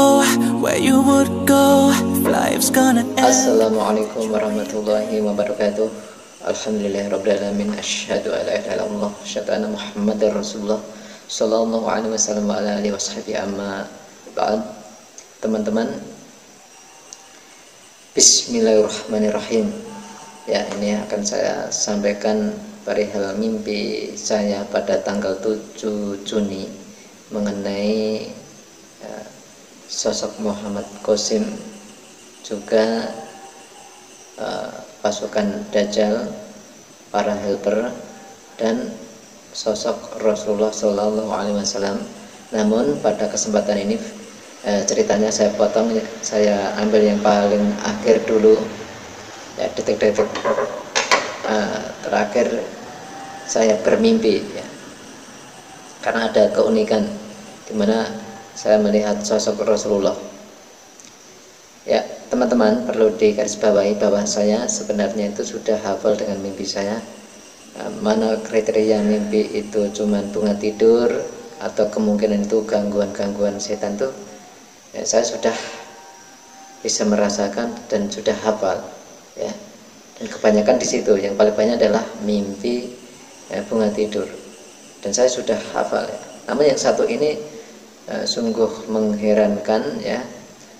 know where you would go if life's gonna end. Assalamualaikum warahmatullahi wabarakatuh. Alhamdulillahirabbil alamin. Asyhadu an la ilaha illallah, asyhadu anna Muhammadar Rasulullah sallallahu alaihi wasallam wa ala alihi washabihi amma ba'd. Teman-teman, bismillahirrahmanirrahim. Ya, ini akan saya sampaikan perihal mimpi saya pada tanggal 7 Juni mengenai sosok Muhammad Qasim, juga pasukan Dajjal, para helper, dan sosok Rasulullah Shallallahu Alaihi Wasallam. Namun pada kesempatan ini ceritanya saya potong, saya ambil yang paling akhir dulu, ya, detik-detik terakhir saya bermimpi, ya. Karena ada keunikan di mana saya melihat sosok Rasulullah. Ya, teman-teman, perlu digarisbawahi bahwa saya sebenarnya itu sudah hafal dengan mimpi saya. Mana kriteria mimpi itu cuma bunga tidur atau kemungkinan itu gangguan-gangguan setan tuh, ya, saya sudah bisa merasakan dan sudah hafal, ya. Dan kebanyakan di situ, yang paling banyak adalah mimpi, ya, bunga tidur, dan saya sudah hafal, ya. Namun yang satu ini sungguh mengherankan, ya.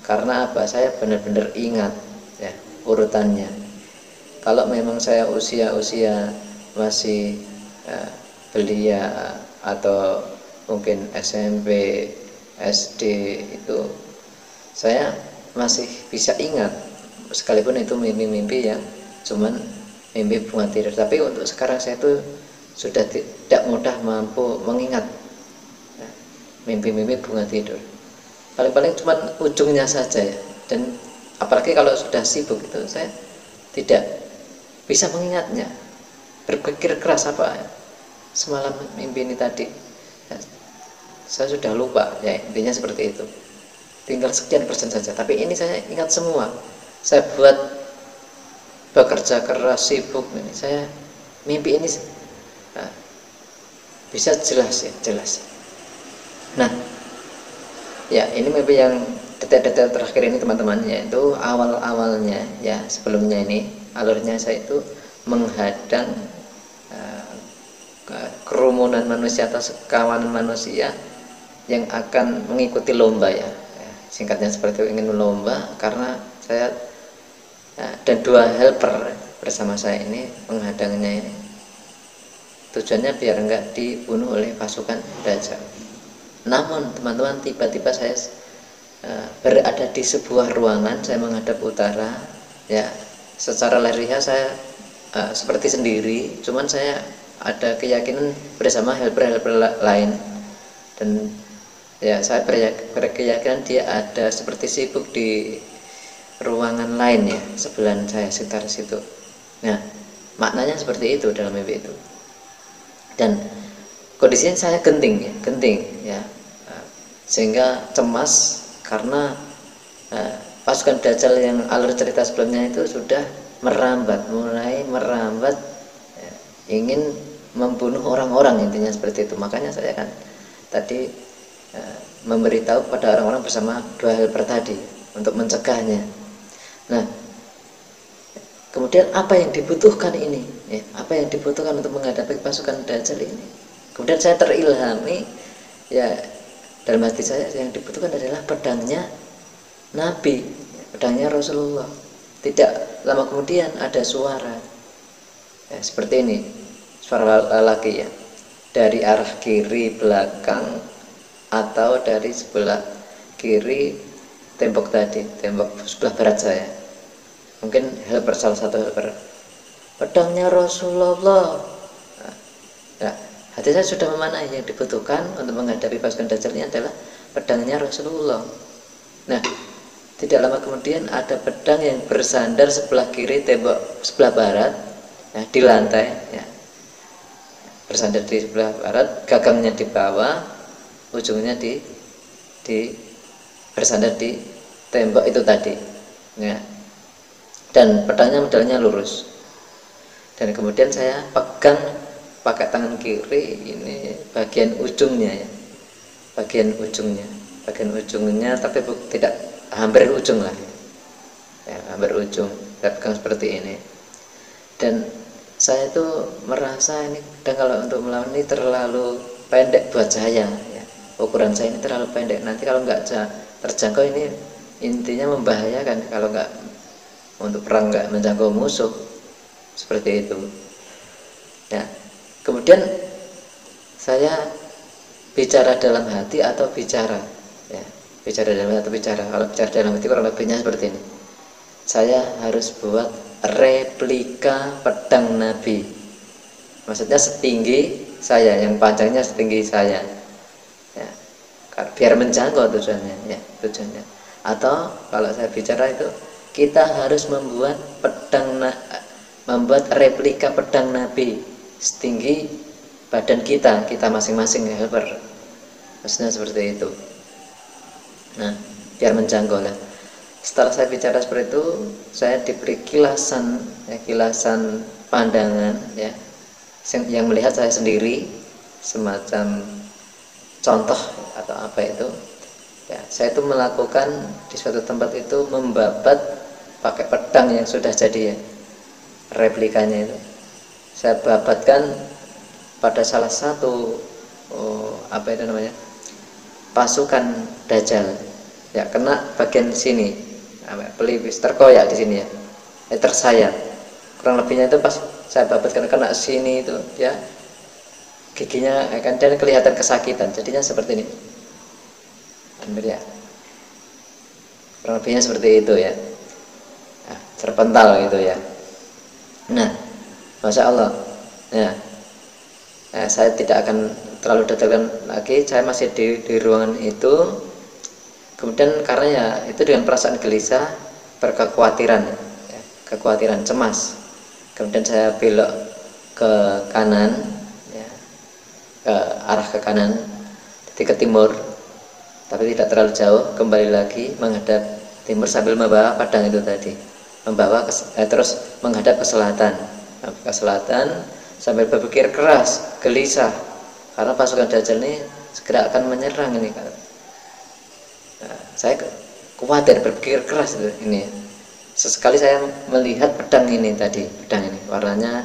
Karena apa? Saya benar-benar ingat, ya, urutannya. Kalau memang saya usia masih belia atau mungkin SMP, SD, itu saya masih bisa ingat, sekalipun itu mimpi-mimpi yang cuman mimpi bunga tidur. Tapi untuk sekarang saya itu sudah tidak mudah mampu mengingat, ya, mimpi-mimpi bunga tidur. Paling-paling cuma ujungnya saja, ya. Dan apalagi kalau sudah sibuk itu saya tidak bisa mengingatnya. Berpikir keras apa, ya, semalam mimpi ini tadi, ya, saya sudah lupa, ya, intinya seperti itu. Tinggal sekian persen saja, tapi ini saya ingat semua. Saya buat bekerja keras, sibuk, ini saya mimpi ini, nah, bisa jelas, ya, jelas. Nah, ya, ini mimpi yang detail-detail terakhir ini, teman-teman, yaitu awal-awalnya, ya, sebelumnya ini alurnya saya itu menghadang kerumunan manusia atau sekawanan manusia yang akan mengikuti lomba, ya. Singkatnya seperti itu, ingin lomba, karena saya dan dua helper bersama saya ini menghadangnya ini. Tujuannya biar enggak dibunuh oleh pasukan Dajjal. Namun teman-teman, tiba-tiba saya berada di sebuah ruangan, saya menghadap utara, ya. Secara lahiriah saya seperti sendiri, cuman saya ada keyakinan bersama helper-helper lain, dan, ya, saya berkeyakinan dia ada seperti sibuk di ruangan lain, ya, sebelah saya, sekitar situ. Nah, maknanya seperti itu dalam mimpi itu. Dan kondisinya saya genting, ya, sehingga cemas karena pasukan Dajjal yang alur cerita sebelumnya itu sudah mulai merambat, ya, ingin membunuh orang-orang, intinya seperti itu. Makanya saya kan tadi memberitahu kepada orang-orang bersama dua helper tadi untuk mencegahnya. Nah, kemudian apa yang dibutuhkan ini, ya, apa yang dibutuhkan untuk menghadapi pasukan Dajjal ini? Kemudian saya terilhami, ya, dalam hati saya yang dibutuhkan adalah pedangnya Nabi, pedangnya Rasulullah. Tidak lama kemudian ada suara, ya, seperti ini, suara lelaki, ya, dari arah kiri belakang atau dari sebelah kiri tembok tadi, tembok sebelah barat saya. Mungkin helper, salah satu helper, pedangnya Rasulullah. Nah, hati saya sudah memanai, yang dibutuhkan untuk menghadapi pasukan Dajjal ini adalah pedangnya Rasulullah. Nah, tidak lama kemudian ada pedang yang bersandar sebelah kiri tembok sebelah barat, ya, di lantai, ya, bersandar di sebelah barat, gagangnya di bawah, ujungnya di bersandar di tembok itu tadi, ya. Dan pedangnya modelnya lurus. Dan kemudian saya pegang pakai tangan kiri ini bagian ujungnya, ya, bagian ujungnya. bagian ujungnya, tapi tidak hampir ujung lah ya, hampir ujung saya pegang seperti ini. Dan saya itu merasa ini, dan kalau untuk melawan ini terlalu pendek buat saya ya. Ukuran saya ini terlalu pendek, nanti kalau nggak terjangkau ini intinya membahayakan kalau nggak untuk perang, nggak menjangkau musuh seperti itu ya. Kemudian saya bicara dalam hati atau bicara ya, bicara dalam hati atau bicara. Kalau bicara dalam hati kurang lebihnya seperti ini, saya harus buat replika pedang Nabi, maksudnya setinggi saya, yang panjangnya setinggi saya ya, biar menjangkau tujuannya ya, tujuannya. Atau kalau saya bicara itu, kita harus membuat membuat replika pedang Nabi setinggi badan kita masing-masing ya, helper, maksudnya seperti itu. Nah, biar menjangkau lah. Setelah saya bicara seperti itu, saya diberi kilasan ya, kilasan pandangan ya, yang melihat saya sendiri, semacam contoh atau apa itu ya. Saya itu melakukan di suatu tempat itu membabat pakai pedang yang sudah jadi ya, replikanya itu saya babatkan pada salah satu apa itu namanya, pasukan Dajjal ya, kena bagian sini, pelipis terkoyak di sini ya, tersayat kurang lebihnya itu. Pas saya babatkan kena sini itu ya, giginya akan dan kelihatan kesakitan, jadinya seperti ini hampir ya, kurang lebihnya seperti itu ya. Nah, terpental gitu ya. Nah, Masya Allah ya. Nah, saya tidak akan terlalu detailkan lagi, saya masih di ruangan itu. Kemudian karena ya itu dengan perasaan gelisah, berkekhawatiran ya, kekhawatiran, cemas. Kemudian saya belok ke kanan ya, ke kanan, jadi ke timur, tapi tidak terlalu jauh. Kembali lagi menghadap timur sambil membawa pedang itu tadi, terus menghadap ke selatan, sambil berpikir keras, gelisah, karena pasukan Dajjal ini segera akan menyerang ini. Nah, saya khawatir, berpikir keras ini. Sesekali saya melihat pedang ini tadi, pedang ini warnanya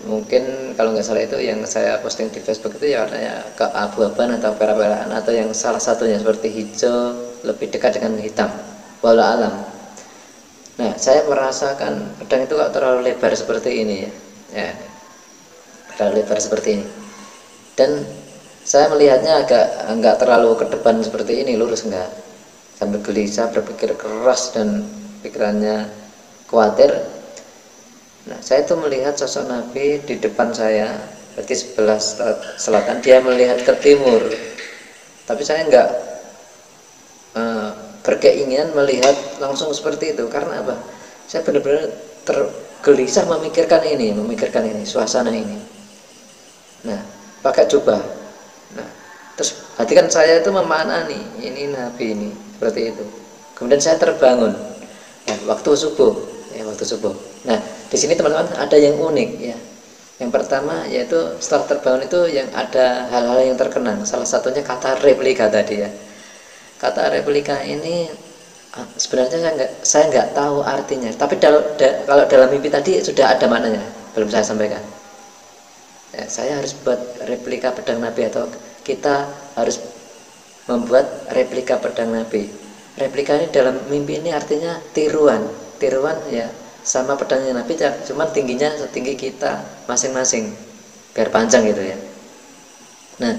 mungkin kalau nggak salah itu yang saya posting di Facebook itu ya warnanya keabu-abuan atau merah-merahan, atau yang salah satunya seperti hijau, lebih dekat dengan hitam, wallahu alam. Nah, saya merasakan pedang itu kok terlalu lebar seperti ini ya, terlalu lebar seperti ini, dan saya melihatnya agak enggak terlalu ke depan seperti ini, lurus enggak, sambil gelisah, berpikir keras dan pikirannya khawatir. Nah, saya itu melihat sosok Nabi di depan saya, berarti sebelah selatan, dia melihat ke timur, tapi saya enggak berkeinginan melihat langsung seperti itu. Karena apa? Saya benar-benar tergelisah memikirkan ini, suasana ini. Nah, pakai jubah. Nah, terus hati kan saya itu memanani ini Nabi ini seperti itu. Kemudian saya terbangun ya, waktu subuh. Nah, di sini teman-teman ada yang unik ya. Yang pertama yaitu setelah terbangun itu yang ada hal-hal yang terkenang. Salah satunya kata replika tadi ya. Kata replika ini sebenarnya saya nggak tahu artinya, tapi kalau dalam mimpi tadi sudah ada maknanya, belum saya sampaikan. Ya, saya harus buat replika pedang Nabi, atau kita harus membuat replika pedang Nabi. Replika ini dalam mimpi ini artinya tiruan ya, sama pedangnya Nabi, cuma tingginya setinggi kita masing-masing, biar panjang gitu ya. Nah,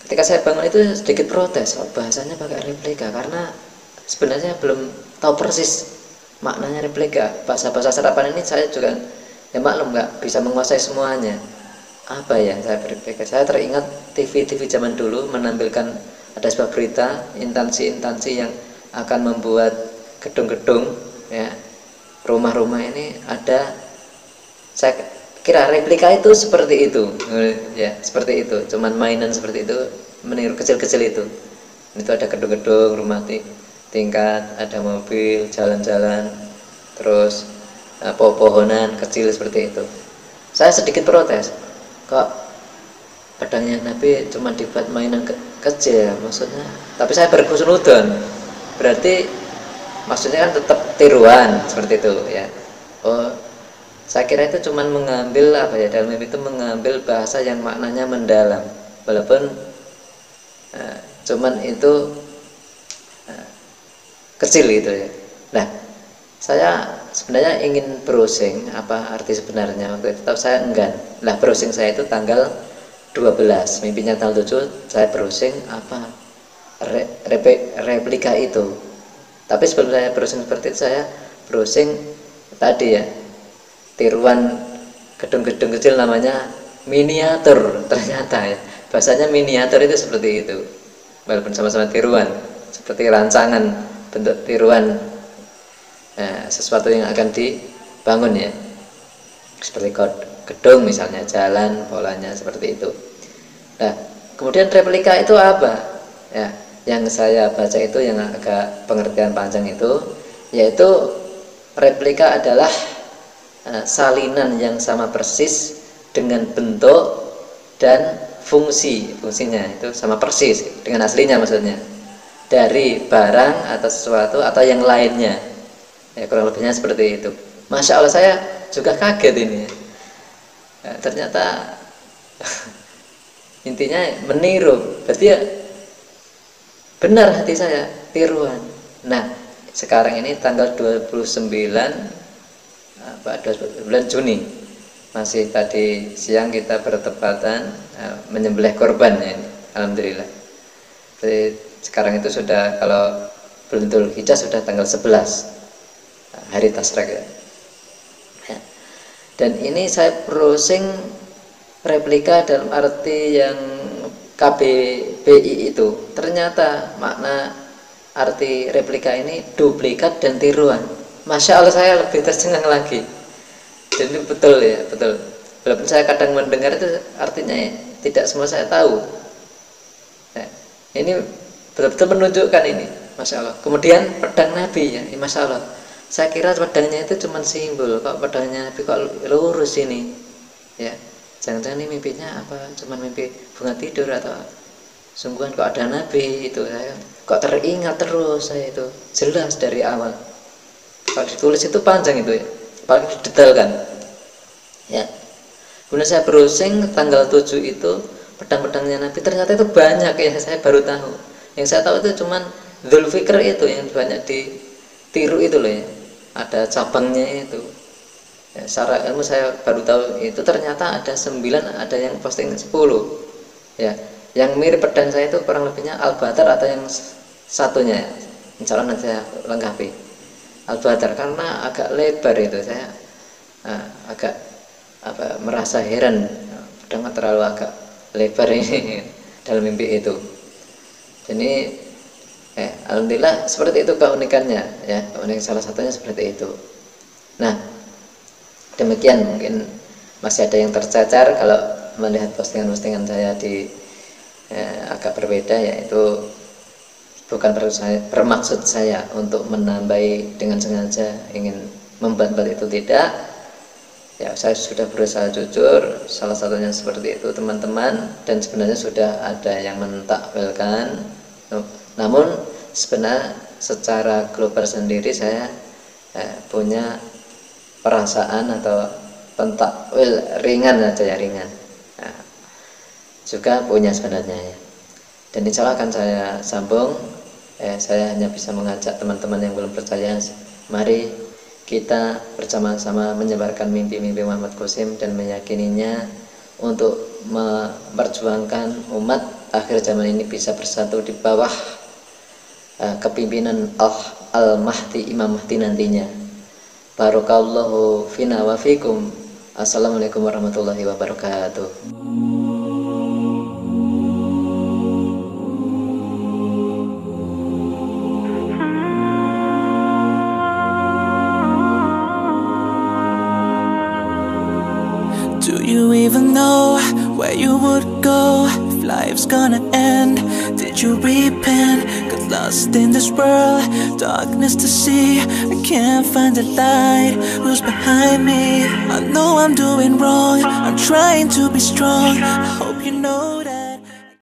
ketika saya bangun itu sedikit protes, bahasanya pakai replika, karena sebenarnya belum tahu persis maknanya replika. Bahasa-bahasa serapan ini saya juga ya maklum nggak bisa menguasai semuanya. Apa ya saya replika? Saya teringat TV zaman dulu menampilkan ada sebuah berita instansi yang akan membuat gedung-gedung ya, rumah-rumah ini ada. Saya kira replika itu seperti itu ya, seperti itu, cuman mainan seperti itu, meniru kecil-kecil itu ada gedung-gedung, rumah tingkat, ada mobil, jalan-jalan, terus pohonan kecil seperti itu. Saya sedikit protes, kok pedangnya Nabi cuma dibuat mainan kecil maksudnya, tapi saya berhusnudon, berarti maksudnya kan tetap tiruan seperti itu ya. Oh, saya kira itu cuman mengambil apa ya, dalam mimpi itu mengambil bahasa yang maknanya mendalam, walaupun cuman itu kecil gitu ya. Nah, saya sebenarnya ingin browsing apa arti sebenarnya waktu itu, tapi saya enggan. Lah browsing saya itu tanggal 12, mimpinya tanggal 7, saya browsing apa replika itu. Tapi sebelum saya browsing seperti itu, saya browsing tadi ya, tiruan gedung-gedung kecil namanya miniatur, ternyata ya bahasanya miniatur itu seperti itu, walaupun sama-sama tiruan, seperti rancangan bentuk tiruan sesuatu yang akan dibangun ya, seperti gedung misalnya, jalan polanya seperti itu. Nah, kemudian replika itu apa ya, yang saya baca itu yang agak pengertian panjang itu, yaitu replika adalah salinan yang sama persis dengan bentuk dan fungsinya itu sama persis dengan aslinya, maksudnya dari barang atau sesuatu atau yang lainnya ya, kurang lebihnya seperti itu. Masya Allah, saya juga kaget ini ya, ternyata intinya meniru, berarti ya benar hati saya, tiruan. Nah, sekarang ini tanggal 29 bulan Juni, masih tadi siang kita bertepatan menyembelih korban ya, ini alhamdulillah. Jadi sekarang itu sudah, kalau belum Dzulhijjah sudah tanggal 11 hari Tasrek ya. Dan ini saya browsing replika dalam arti yang KBBI itu, ternyata makna arti replika ini duplikat dan tiruan. Masya Allah, saya lebih tercengang lagi. Jadi betul ya, betul. Walaupun saya kadang mendengar itu artinya tidak semua saya tahu. Nah, ini betul-betul menunjukkan ini, Masya Allah. Kemudian pedang Nabi ya, Masya Allah. Saya kira pedangnya itu cuma simbol, kok pedangnya Nabi kok lurus ini, ya. Jangan-jangan ini mimpinya apa? Cuma mimpi bunga tidur atau sungguhan kok ada Nabi itu, saya kok teringat terus saya itu, jelas dari awal. Kalau ditulis itu panjang itu ya, paling detail kan ya. Kemudian saya browsing tanggal 7 itu pedang-pedangnya Nabi, ternyata itu banyak ya, saya baru tahu. Yang saya tahu itu cuman Dzulfikar itu yang banyak ditiru itu loh ya, ada cabangnya itu ya. Secara ilmu saya baru tahu itu ternyata ada 9, ada yang posting 10 ya. Yang mirip pedang saya itu kurang lebihnya Al-Badar atau yang satunya ya. Insya Allah nanti saya lengkapi Al-Badar, karena agak lebar itu, saya agak merasa heran, pedang terlalu agak lebar ini dalam mimpi itu. Jadi alhamdulillah seperti itu keunikannya ya, keunikan salah satunya seperti itu. Nah, demikian, mungkin masih ada yang tercacar kalau melihat postingan-postingan saya di agak berbeda, yaitu bukan bermaksud saya untuk menambahi dengan sengaja ingin membuat itu, tidak ya. Saya sudah berusaha jujur, salah satunya seperti itu teman-teman, dan sebenarnya sudah ada yang mentakwilkan. Namun sebenarnya secara global sendiri saya punya perasaan atau pentakwil ringan aja ya, ringan juga punya sebenarnya ya. Dan insya Allah akan saya sambung. Saya hanya bisa mengajak teman-teman yang belum percaya, mari kita bersama-sama menyebarkan mimpi-mimpi Muhammad Qasim dan meyakininya untuk memperjuangkan umat akhir zaman ini bisa bersatu di bawah kepimpinan Al-Mahdi, Imam Mahdi nantinya. Barakallahu fina wa fikum. Assalamualaikum warahmatullahi wabarakatuh. Do you even know where you would go if life's gonna end? Did you repent? Got lost in this world, darkness to see. I can't find the light. Who's behind me? I know I'm doing wrong. I'm trying to be strong. I hope you know that.